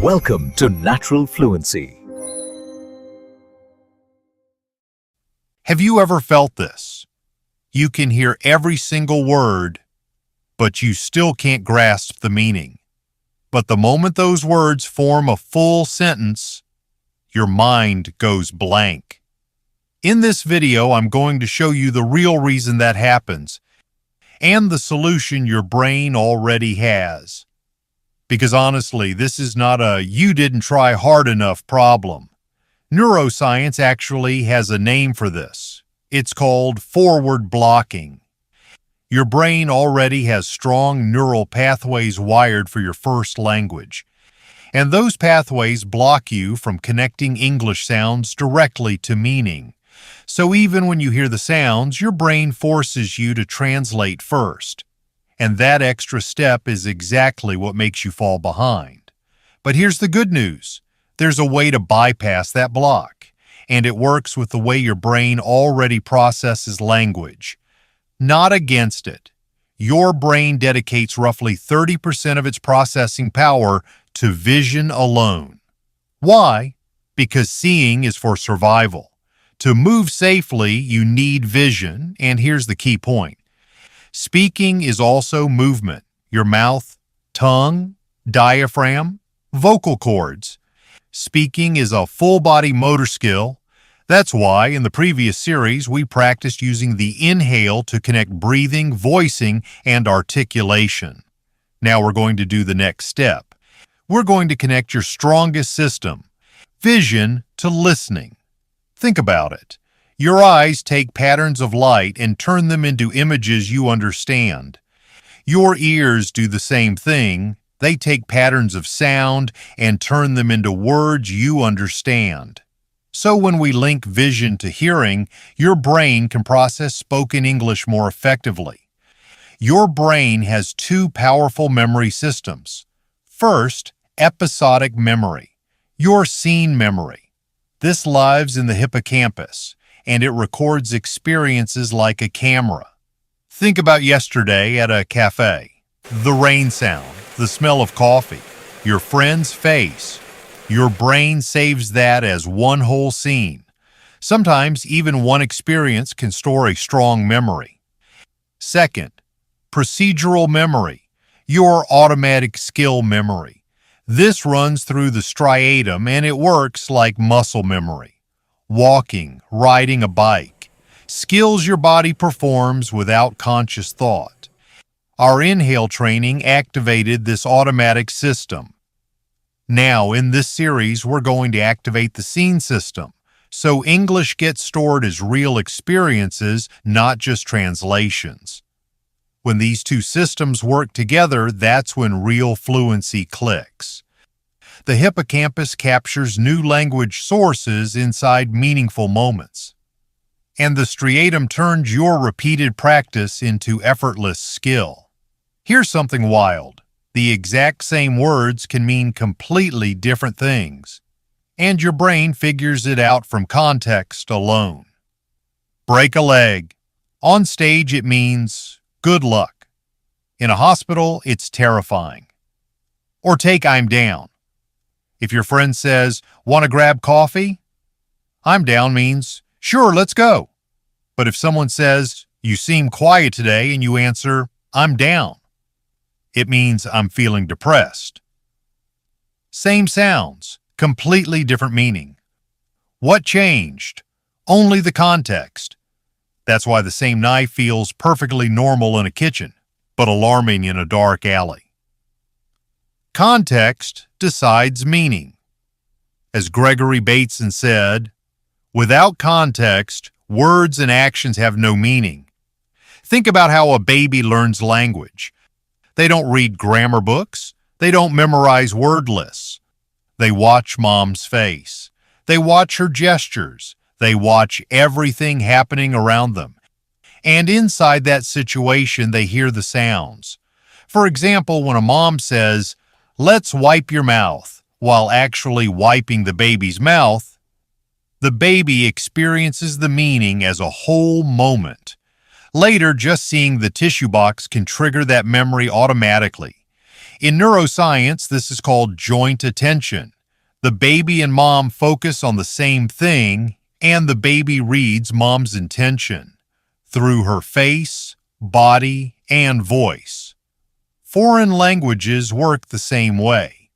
Welcome to Natural Fluency. Have you ever felt this? You can hear every single word, but you still can't grasp the meaning. But the moment those words form a full sentence, your mind goes blank. In this video, I'm going to show you the real reason that happens and the solution your brain already has. Because honestly, this is not a you didn't try hard enough problem. Neuroscience actually has a name for this. It's called forward blocking. Your brain already has strong neural pathways wired for your first language, and those pathways block you from connecting English sounds directly to meaning. So even when you hear the sounds, your brain forces you to translate first. And that extra step is exactly what makes you fall behind. But here's the good news. There's a way to bypass that block, and it works with the way your brain already processes language. Not against it. Your brain dedicates roughly 30% of its processing power to vision alone. Why? Because seeing is for survival. To move safely, you need vision, and here's the key point. Speaking is also movement. Your mouth, tongue, diaphragm, vocal cords. Speaking is a full-body motor skill. That's why, in the previous series, we practiced using the inhale to connect breathing, voicing, and articulation. Now we're going to do the next step. We're going to connect your strongest system, vision, to listening. Think about it. Your eyes take patterns of light and turn them into images you understand. Your ears do the same thing. They take patterns of sound and turn them into words you understand. So when we link vision to hearing, your brain can process spoken English more effectively. Your brain has two powerful memory systems. First, episodic memory, your scene memory. This lives in the hippocampus, and it records experiences like a camera. Think about yesterday at a cafe. The rain sound, the smell of coffee, your friend's face. Your brain saves that as one whole scene. Sometimes even one experience can store a strong memory. Second, procedural memory, your automatic skill memory. This runs through the striatum and it works like muscle memory. Walking, riding a bike, skills your body performs without conscious thought. Our inhale training activated this automatic system. Now, in this series, we're going to activate the scene system, so English gets stored as real experiences, not just translations. When these two systems work together, that's when real fluency clicks. The hippocampus captures new language sources inside meaningful moments. And the striatum turns your repeated practice into effortless skill. Here's something wild. The exact same words can mean completely different things, and your brain figures it out from context alone. Break a leg. On stage, it means good luck. In a hospital, it's terrifying. Or take I'm down. If your friend says, "Want to grab coffee?" I'm down means, "Sure, let's go." But if someone says, "You seem quiet today," and you answer, "I'm down," it means I'm feeling depressed. Same sounds, completely different meaning. What changed? Only the context. That's why the same knife feels perfectly normal in a kitchen, but alarming in a dark alley. Context decides meaning. As Gregory Bateson said, without context, words and actions have no meaning. Think about how a baby learns language. They don't read grammar books. They don't memorize word lists. They watch mom's face. They watch her gestures. They watch everything happening around them. And inside that situation, they hear the sounds. For example, when a mom says, "Let's wipe your mouth," while actually wiping the baby's mouth, the baby experiences the meaning as a whole moment. Later, just seeing the tissue box can trigger that memory automatically. In neuroscience, this is called joint attention. The baby and mom focus on the same thing, and the baby reads mom's intention through her face, body, and voice. Foreign languages work the same way.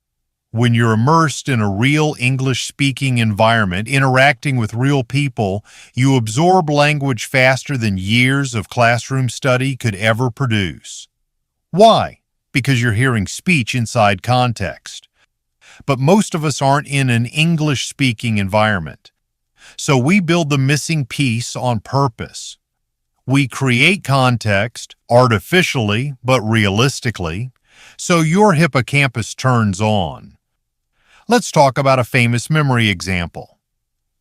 When you're immersed in a real English-speaking environment, interacting with real people, you absorb language faster than years of classroom study could ever produce. Why? Because you're hearing speech inside context. But most of us aren't in an English-speaking environment. So we build the missing piece on purpose. We create context, artificially but realistically, so your hippocampus turns on. Let's talk about a famous memory example.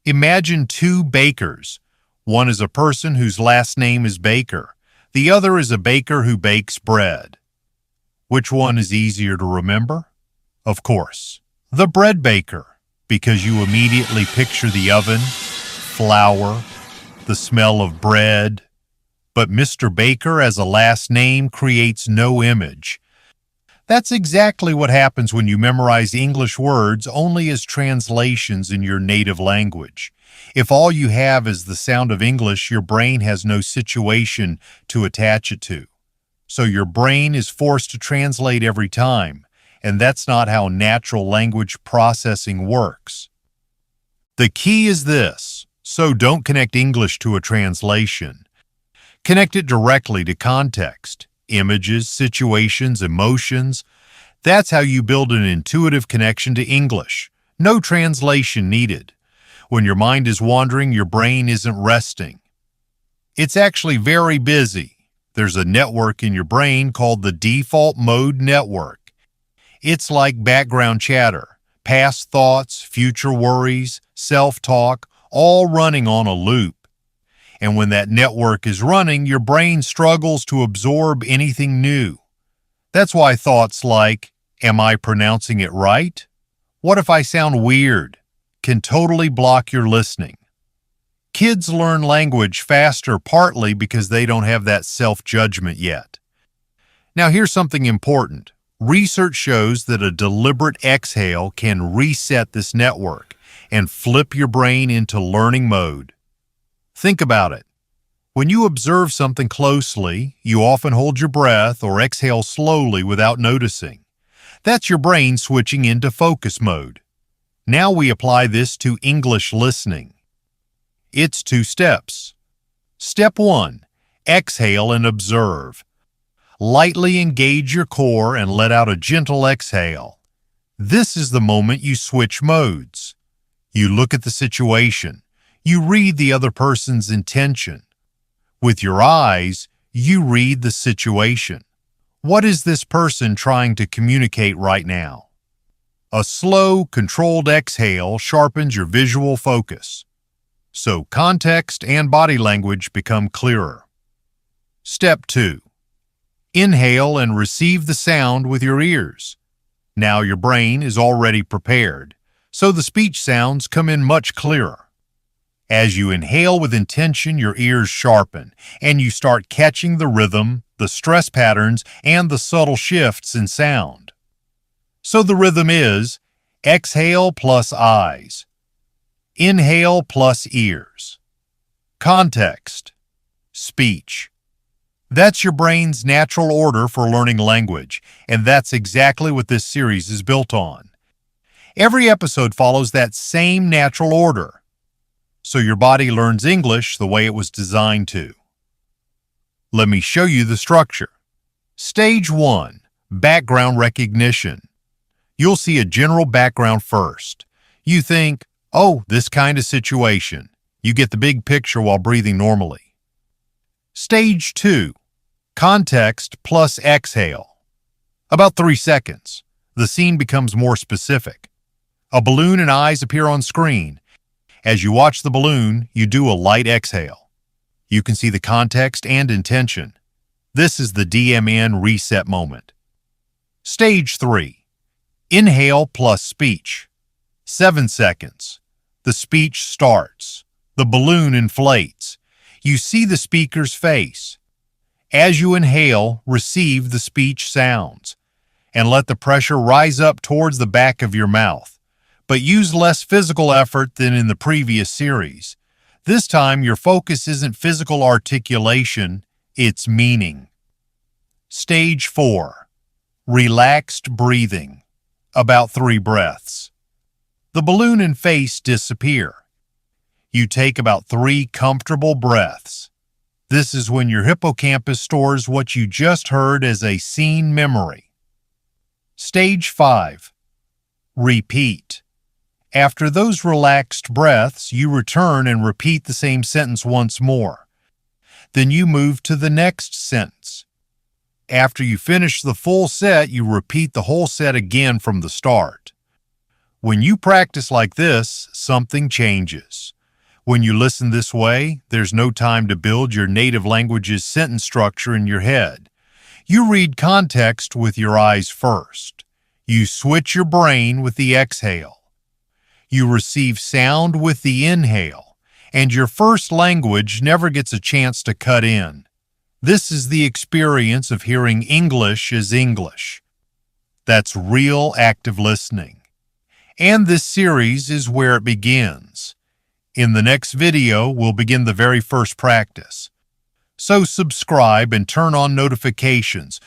Imagine two bakers. One is a person whose last name is Baker. The other is a baker who bakes bread. Which one is easier to remember? Of course, the bread baker, because you immediately picture the oven, flour, the smell of bread. But Mr. Baker as a last name creates no image. That's exactly what happens when you memorize English words only as translations in your native language. If all you have is the sound of English, your brain has no situation to attach it to. So your brain is forced to translate every time, and that's not how natural language processing works. The key is this, so don't connect English to a translation. Connect it directly to context, images, situations, emotions. That's how you build an intuitive connection to English. No translation needed. When your mind is wandering, your brain isn't resting. It's actually very busy. There's a network in your brain called the default mode network. It's like background chatter, past thoughts, future worries, self-talk, all running on a loop. And when that network is running, your brain struggles to absorb anything new. That's why thoughts like, "Am I pronouncing it right? What if I sound weird?" can totally block your listening. Kids learn language faster partly because they don't have that self-judgment yet. Now here's something important. Research shows that a deliberate exhale can reset this network and flip your brain into learning mode. Think about it. When you observe something closely, you often hold your breath or exhale slowly without noticing. That's your brain switching into focus mode. Now we apply this to English listening. It's 2 steps. Step 1. Exhale and observe. Lightly engage your core and let out a gentle exhale. This is the moment you switch modes. You look at the situation. You read the other person's intention. With your eyes, you read the situation. What is this person trying to communicate right now? A slow, controlled exhale sharpens your visual focus. So context and body language become clearer. Step 2. Inhale and receive the sound with your ears. Now your brain is already prepared, so the speech sounds come in much clearer. As you inhale with intention, your ears sharpen, and you start catching the rhythm, the stress patterns, and the subtle shifts in sound. So the rhythm is exhale plus eyes. Inhale plus ears. Context. Speech. That's your brain's natural order for learning language, and that's exactly what this series is built on. Every episode follows that same natural order, so your body learns English the way it was designed to. Let me show you the structure. Stage 1. Background recognition. You'll see a general background first. You think, "Oh, this kind of situation." You get the big picture while breathing normally. Stage 2. Context plus exhale. About 3 seconds. The scene becomes more specific. A balloon and eyes appear on screen. As you watch the balloon, you do a light exhale. You can see the context and intention. This is the DMN reset moment. Stage 3. Inhale plus speech. 7 seconds. The speech starts. The balloon inflates. You see the speaker's face. As you inhale, receive the speech sounds. and let the pressure rise up towards the back of your mouth, but use less physical effort than in the previous series. This time, your focus isn't physical articulation, it's meaning. Stage 4. Relaxed breathing. About 3 breaths. The balloon and face disappear. You take about 3 comfortable breaths. This is when your hippocampus stores what you just heard as a scene memory. Stage 5. Repeat. After those relaxed breaths, you return and repeat the same sentence once more. Then you move to the next sentence. After you finish the full set, you repeat the whole set again from the start. When you practice like this, something changes. When you listen this way, there's no time to build your native language's sentence structure in your head. You read context with your eyes first. You switch your brain with the exhale. You receive sound with the inhale, and your first language never gets a chance to cut in. This is the experience of hearing English as English. That's real active listening. And this series is where it begins. In the next video, we'll begin the very first practice. So subscribe and turn on notifications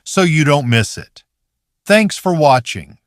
so you don't miss it. Thanks for watching.